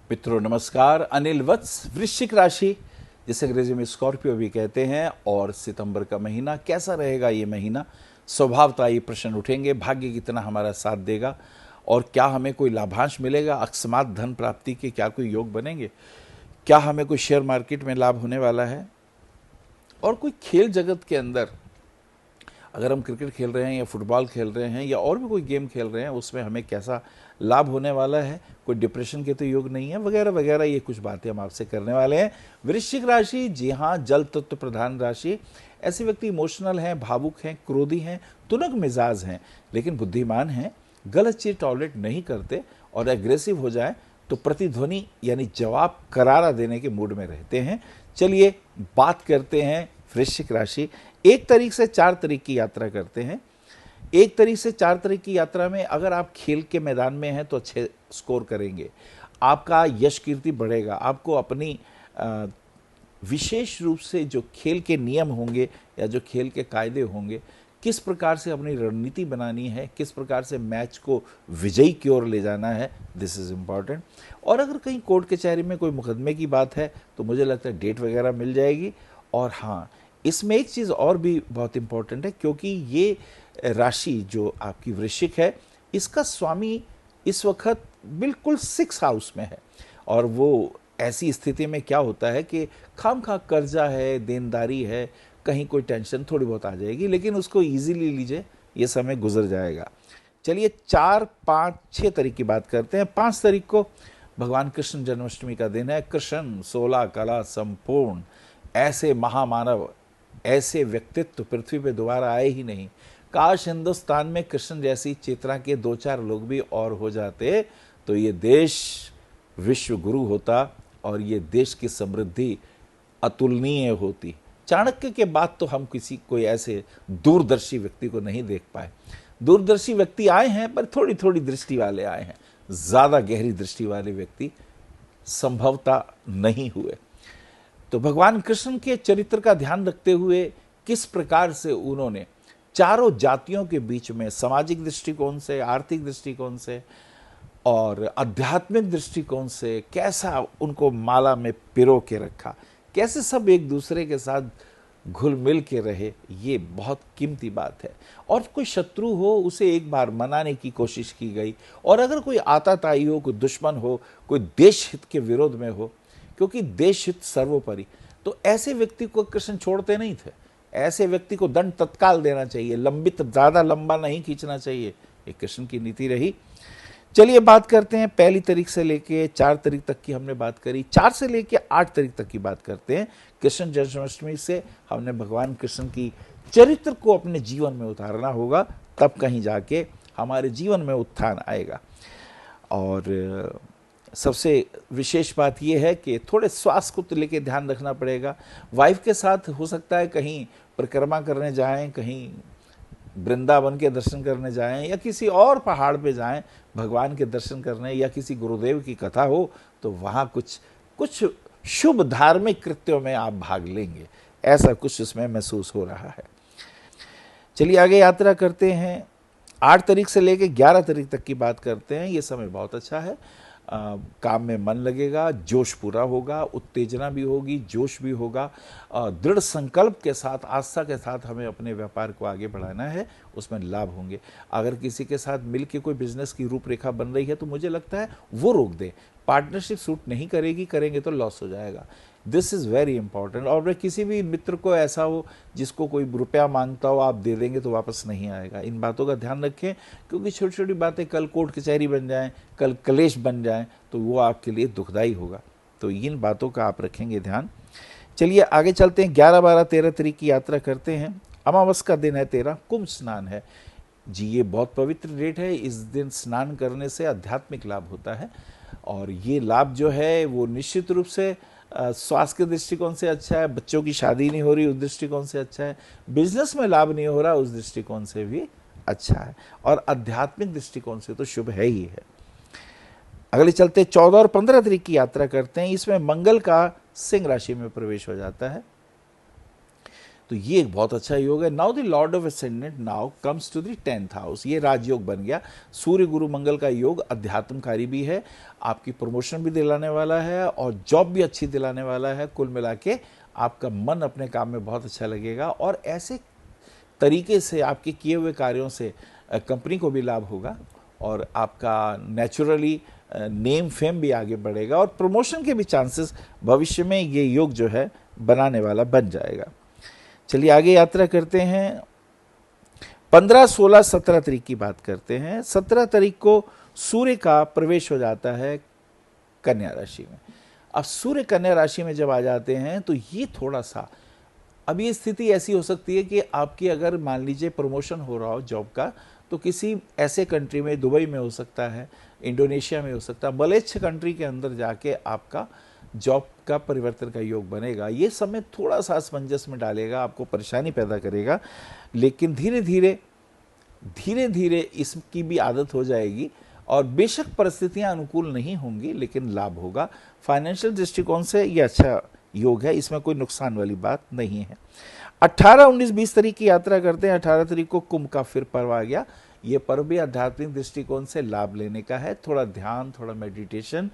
मित्रों नमस्कार। अनिल वत्स, वृश्चिक राशि जिसे अंग्रेजी में स्कॉर्पियो भी कहते हैं, और सितंबर का महीना कैसा रहेगा? ये महीना स्वभावतः ये प्रश्न उठेंगे, भाग्य कितना हमारा साथ देगा और क्या हमें कोई लाभांश मिलेगा? अकस्मात धन प्राप्ति के क्या कोई योग बनेंगे? क्या हमें कोई शेयर मार्केट में लाभ होने वाला है? और कोई खेल जगत के अंदर अगर हम क्रिकेट खेल रहे हैं या फुटबॉल खेल रहे हैं या और भी कोई गेम खेल रहे हैं, उसमें हमें कैसा लाभ होने वाला है? कोई डिप्रेशन के तो योग नहीं है, वगैरह वगैरह। ये कुछ बातें हम आपसे करने वाले हैं। वृश्चिक राशि, जी हाँ, जल तत्व प्रधान राशि। ऐसे व्यक्ति इमोशनल हैं, भावुक हैं, क्रोधी हैं, तुनक मिजाज हैं, लेकिन बुद्धिमान हैं, गलत चीज टॉलरेट नहीं करते और एग्रेसिव हो जाए तो प्रतिध्वनि यानी जवाब करारा देने के मूड में रहते हैं। चलिए बात करते हैं वृश्चिक राशि। एक तारीख से 4 तारीख की यात्रा करते हैं। 1 तारीख से 4 तारीख की यात्रा में अगर आप खेल के मैदान में हैं तो अच्छे स्कोर करेंगे, आपका यश कीर्ति बढ़ेगा। आपको अपनी विशेष रूप से जो खेल के नियम होंगे या जो खेल के कायदे होंगे, किस प्रकार से अपनी रणनीति बनानी है, किस प्रकार से मैच को विजयी की ओर ले जाना है, दिस इज़ इम्पॉर्टेंट। और अगर कहीं कोर्ट कचहरी में कोई मुकदमे की बात है तो मुझे लगता है डेट वगैरह मिल जाएगी। और हाँ, इसमें एक चीज़ और भी बहुत इम्पॉर्टेंट है, क्योंकि ये राशि जो आपकी वृश्चिक है, इसका स्वामी इस वक्त बिल्कुल 6 हाउस में है। और वो ऐसी स्थिति में क्या होता है कि खामखा कर्जा है, देनदारी है, कहीं कोई टेंशन थोड़ी बहुत आ जाएगी, लेकिन उसको इजीली लीजिए, ये समय गुजर जाएगा। चलिए 4, 5, 6 तारीख की बात करते हैं। 5 तारीख को भगवान कृष्ण जन्माष्टमी का दिन है। कृष्ण 16 कला संपूर्ण, ऐसे महामानव, ऐसे व्यक्तित्व पृथ्वी पे दोबारा आए ही नहीं। काश हिंदुस्तान में कृष्ण जैसी चेतना के 2-4 लोग भी और हो जाते तो ये देश विश्व गुरु होता और ये देश की समृद्धि अतुलनीय होती। चाणक्य के बाद तो हम किसी कोई ऐसे दूरदर्शी व्यक्ति को नहीं देख पाए। दूरदर्शी व्यक्ति आए हैं पर थोड़ी थोड़ी दृष्टि वाले आए हैं, ज्यादा गहरी दृष्टि वाले व्यक्ति संभवतः नहीं हुए। तो भगवान कृष्ण के चरित्र का ध्यान रखते हुए किस प्रकार से उन्होंने चारों जातियों के बीच में सामाजिक दृष्टिकोण से, आर्थिक दृष्टिकोण से और आध्यात्मिक दृष्टिकोण से कैसा उनको माला में पिरो के रखा, कैसे सब एक दूसरे के साथ घुल मिल के रहे, ये बहुत कीमती बात है। और कोई शत्रु हो उसे एक बार मनाने की कोशिश की गई, और अगर कोई आताताई हो, कोई दुश्मन हो, कोई देश हित के विरोध में हो, क्योंकि देश हित सर्वोपरि, तो ऐसे व्यक्ति को कृष्ण छोड़ते नहीं थे। ऐसे व्यक्ति को दंड तत्काल देना चाहिए, लंबित ज्यादा लंबा नहीं खींचना चाहिए, ये कृष्ण की नीति रही। चलिए बात करते हैं 1 तारीख से लेके 4 तारीख तक की हमने बात करी। 4 से लेके 8 तारीख तक की बात करते हैं। कृष्ण जन्माष्टमी से हमने भगवान कृष्ण की चरित्र को अपने जीवन में उतारना होगा, तब कहीं जाके हमारे जीवन में उत्थान आएगा। और सबसे विशेष बात यह है कि थोड़े स्वास्थ्य को लेके ध्यान रखना पड़ेगा। वाइफ के साथ हो सकता है कहीं परिक्रमा करने जाएं, कहीं वृंदावन के दर्शन करने जाएं, या किसी और पहाड़ पे जाएं भगवान के दर्शन करने, या किसी गुरुदेव की कथा हो तो वहाँ कुछ शुभ धार्मिक कृत्यों में आप भाग लेंगे, ऐसा कुछ उसमें महसूस हो रहा है। चलिए आगे यात्रा करते हैं। 8 तारीख से लेके 11 तारीख तक की बात करते हैं। ये समय बहुत अच्छा है, काम में मन लगेगा, जोश पूरा होगा, उत्तेजना भी होगी, जोश भी होगा। दृढ़ संकल्प के साथ, आस्था के साथ हमें अपने व्यापार को आगे बढ़ाना है, उसमें लाभ होंगे। अगर किसी के साथ मिलके कोई बिजनेस की रूपरेखा बन रही है तो मुझे लगता है वो रोक दे। पार्टनरशिप सूट नहीं करेगी, करेंगे तो लॉस हो जाएगा। This is very important. और अगर किसी भी मित्र को ऐसा हो जिसको कोई रुपया मांगता हो, आप दे देंगे तो वापस नहीं आएगा। इन बातों का ध्यान रखें, क्योंकि छोटी छोटी बातें कल कोर्ट कचहरी बन जाएं, कल कलेश बन जाएं तो वो आपके लिए दुखदायी होगा। तो इन बातों का आप रखेंगे ध्यान। चलिए आगे चलते हैं। 11, 12, 13 तारीख की यात्रा करते हैं। अमावस का दिन है 13, कुंभ स्नान है। जी ये बहुत पवित्र डेट है। इस दिन स्नान करने से आध्यात्मिक लाभ होता है, और ये लाभ जो है वो निश्चित रूप से स्वास्थ्य के दृष्टिकोण से अच्छा है, बच्चों की शादी नहीं हो रही उस दृष्टिकोण से अच्छा है, बिजनेस में लाभ नहीं हो रहा उस दृष्टिकोण से भी अच्छा है, और आध्यात्मिक दृष्टिकोण से तो शुभ है ही है। अगले चलते 14 और 15 तारीख की यात्रा करते हैं। इसमें मंगल का सिंह राशि में प्रवेश हो जाता है। तो ये एक बहुत अच्छा योग है। Now the lord of ascendant now comes to the 10th house, ये राजयोग बन गया। सूर्य गुरु मंगल का योग अध्यात्मकारी भी है, आपकी प्रमोशन भी दिलाने वाला है और जॉब भी अच्छी दिलाने वाला है। कुल मिला के आपका मन अपने काम में बहुत अच्छा लगेगा और ऐसे तरीके से आपके किए हुए कार्यों से कंपनी को भी लाभ होगा और आपका नेचुरली नेम फेम भी आगे बढ़ेगा और प्रमोशन के भी चांसेस भविष्य में ये योग जो है बनाने वाला बन जाएगा। चलिए आगे यात्रा करते हैं। 15, 16, 17 तारीख की बात करते हैं। 17 तारीख को सूर्य का प्रवेश हो जाता है कन्या राशि में। अब सूर्य कन्या राशि में जब आ जाते हैं तो ये थोड़ा सा, अब ये स्थिति ऐसी हो सकती है कि आपकी अगर मान लीजिए प्रमोशन हो रहा हो जॉब का, तो किसी ऐसे कंट्री में, दुबई में हो सकता है, इंडोनेशिया में हो सकता है, मलेच्छ कंट्री के अंदर जाके आपका जॉब का परिवर्तन का योग बनेगा। ये समय थोड़ा सा असमंजस में डालेगा, आपको परेशानी पैदा करेगा, लेकिन धीरे धीरे इसकी भी आदत हो जाएगी और बेशक परिस्थितियां अनुकूल नहीं होंगी लेकिन लाभ होगा। फाइनेंशियल दृष्टिकोण से ये अच्छा योग है, इसमें कोई नुकसान वाली बात नहीं है। 18, 19, 20 तारीख की यात्रा करते हैं। 18 तारीख को कुंभ का फिर पर्व आ गया। ये पर्व भी आध्यात्मिक दृष्टिकोण से लाभ लेने का है। थोड़ा ध्यान, थोड़ा मेडिटेशन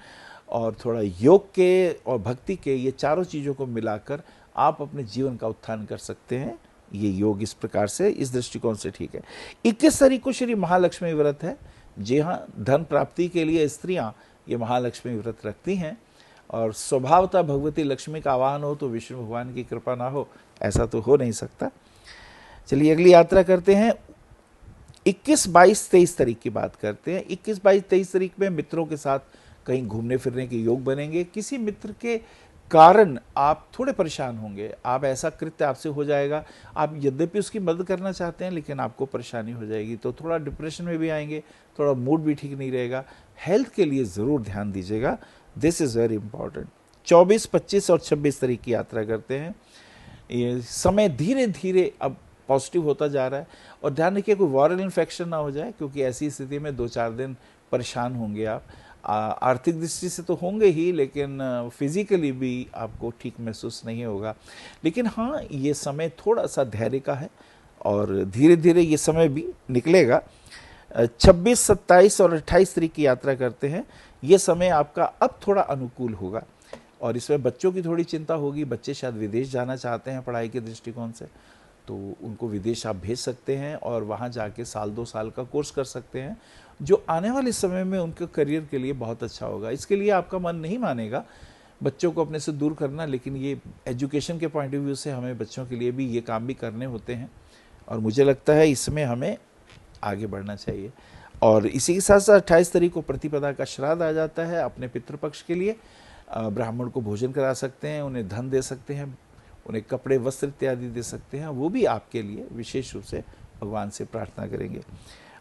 और थोड़ा योग के और भक्ति के, ये चारों चीज़ों को मिलाकर आप अपने जीवन का उत्थान कर सकते हैं। ये योग इस प्रकार से, इस दृष्टिकोण से ठीक है। 21 तारीख को श्री महालक्ष्मी व्रत है। जी हाँ, धन प्राप्ति के लिए स्त्रियां ये महालक्ष्मी व्रत रखती हैं और स्वभावतः भगवती लक्ष्मी का आवाहन हो तो विष्णु भगवान की कृपा ना हो, ऐसा तो हो नहीं सकता। चलिए अगली यात्रा करते हैं। 21, 22, 23 तारीख की बात करते हैं। 21, 22, 23 तारीख में मित्रों के साथ कहीं घूमने फिरने के योग बनेंगे। किसी मित्र के कारण आप थोड़े परेशान होंगे, आप ऐसा कृत्य आपसे हो जाएगा, आप यद्यपि उसकी मदद करना चाहते हैं लेकिन आपको परेशानी हो जाएगी, तो थोड़ा डिप्रेशन में भी आएंगे, थोड़ा मूड भी ठीक नहीं रहेगा। हेल्थ के लिए ज़रूर ध्यान दीजिएगा, दिस इज़ वेरी इंपॉर्टेंट। 24, 25 और 26 तारीख की यात्रा करते हैं। ये समय धीरे धीरे अब पॉजिटिव होता जा रहा है और ध्यान रखिए कोई वायरल इन्फेक्शन ना हो जाए, क्योंकि ऐसी स्थिति में 2-4 दिन परेशान होंगे आप। आर्थिक दृष्टि से तो होंगे ही, लेकिन फिजिकली भी आपको ठीक महसूस नहीं होगा। लेकिन हाँ, ये समय थोड़ा सा धैर्य का है और धीरे धीरे ये समय भी निकलेगा। 26, 27 और 28 तारीख की यात्रा करते हैं। ये समय आपका अब थोड़ा अनुकूल होगा और इसमें बच्चों की थोड़ी चिंता होगी। बच्चे शायद विदेश जाना चाहते हैं पढ़ाई के दृष्टिकोण से, तो उनको विदेश आप भेज सकते हैं और वहाँ जाके 1-2 साल का कोर्स कर सकते हैं, जो आने वाले समय में उनके करियर के लिए बहुत अच्छा होगा। इसके लिए आपका मन नहीं मानेगा बच्चों को अपने से दूर करना, लेकिन ये एजुकेशन के पॉइंट ऑफ व्यू से हमें बच्चों के लिए भी ये काम भी करने होते हैं और मुझे लगता है इसमें हमें आगे बढ़ना चाहिए। और इसी के साथ साथ 28 तारीख को प्रतिपदा का श्राद्ध आ जाता है। अपने पितृपक्ष के लिए ब्राह्मण को भोजन करा सकते हैं, उन्हें धन दे सकते हैं, उन्हें कपड़े वस्त्र इत्यादि दे सकते हैं। वो भी आपके लिए विशेष रूप से भगवान से प्रार्थना करेंगे।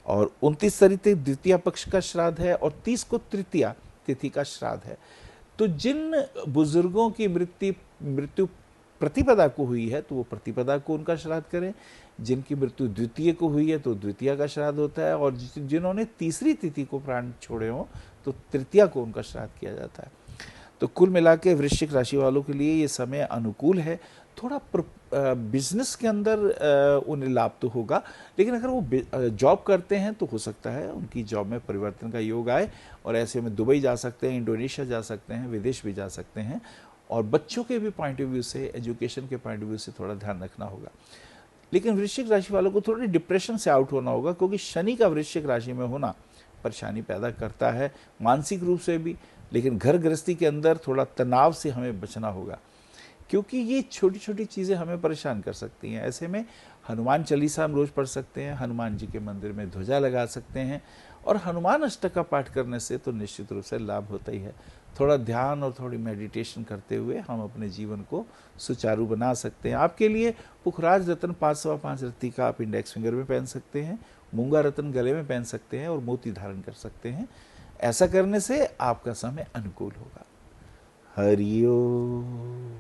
और 29 तारीख तक द्वितीय पक्ष का श्राद्ध है और 30 को तृतीया तिथि का श्राद्ध है। तो जिन बुजुर्गों की मृत्यु प्रतिपदा को हुई है तो वो प्रतिपदा को उनका श्राद्ध करें, जिनकी मृत्यु द्वितीय को हुई है तो द्वितीय का श्राद्ध होता है, और जिन्होंने तीसरी तिथि को प्राण छोड़े हों तो तृतीया को उनका श्राद्ध किया जाता है। तो कुल मिला के वृश्चिक राशि वालों के लिए ये समय अनुकूल है। थोड़ा बिजनेस के अंदर उन्हें लाभ तो होगा, लेकिन अगर वो जॉब करते हैं तो हो सकता है उनकी जॉब में परिवर्तन का योग आए और ऐसे में दुबई जा सकते हैं, इंडोनेशिया जा सकते हैं, विदेश भी जा सकते हैं। और बच्चों के भी पॉइंट ऑफ व्यू से, एजुकेशन के पॉइंट ऑफ व्यू से थोड़ा ध्यान रखना होगा। लेकिन वृश्चिक राशि वालों को थोड़ी डिप्रेशन से आउट होना होगा, क्योंकि शनि का वृश्चिक राशि में होना परेशानी पैदा करता है मानसिक रूप से भी, लेकिन घर गृहस्थी के अंदर थोड़ा तनाव से हमें बचना होगा, क्योंकि ये छोटी छोटी चीज़ें हमें परेशान कर सकती हैं। ऐसे में हनुमान चालीसा हम रोज़ पढ़ सकते हैं, हनुमान जी के मंदिर में ध्वजा लगा सकते हैं, और हनुमान अष्टक का पाठ करने से तो निश्चित रूप से लाभ होता ही है। थोड़ा ध्यान और थोड़ी मेडिटेशन करते हुए हम अपने जीवन को सुचारू बना सकते हैं। आपके लिए पुखराज रत्न 5/5 रत्ती का आप इंडेक्स फिंगर में पहन सकते हैं, मूंगा रत्न गले में पहन सकते हैं और मोती धारण कर सकते हैं। ऐसा करने से आपका समय अनुकूल होगा। हरिओम।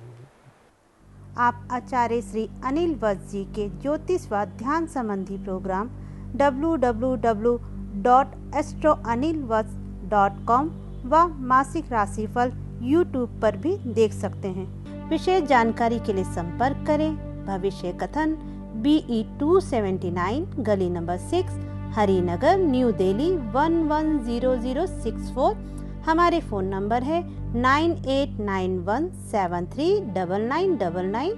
आप आचार्य श्री अनिल वत्स जी के ज्योतिष व ध्यान संबंधी प्रोग्राम www.astroanilvats.com व मासिक राशिफल YouTube पर भी देख सकते हैं। विशेष जानकारी के लिए संपर्क करें भविष्य कथन, BE 279, गली नंबर 6, हरिनगर, न्यू दिल्ली 110064। हमारे फ़ोन नंबर है 9891739999,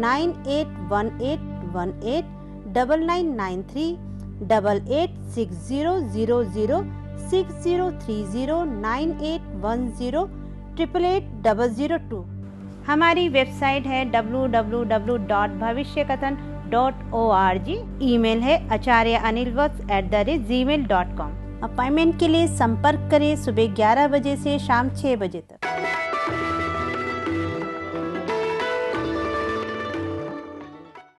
9818189993, 88600060309810888002। हमारी वेबसाइट है www.bhavishyakathan.org। ईमेल है acharyaanilvats@gmail.com। अपॉइंटमेंट के लिए संपर्क करें सुबह 11 बजे से शाम 6 बजे तक।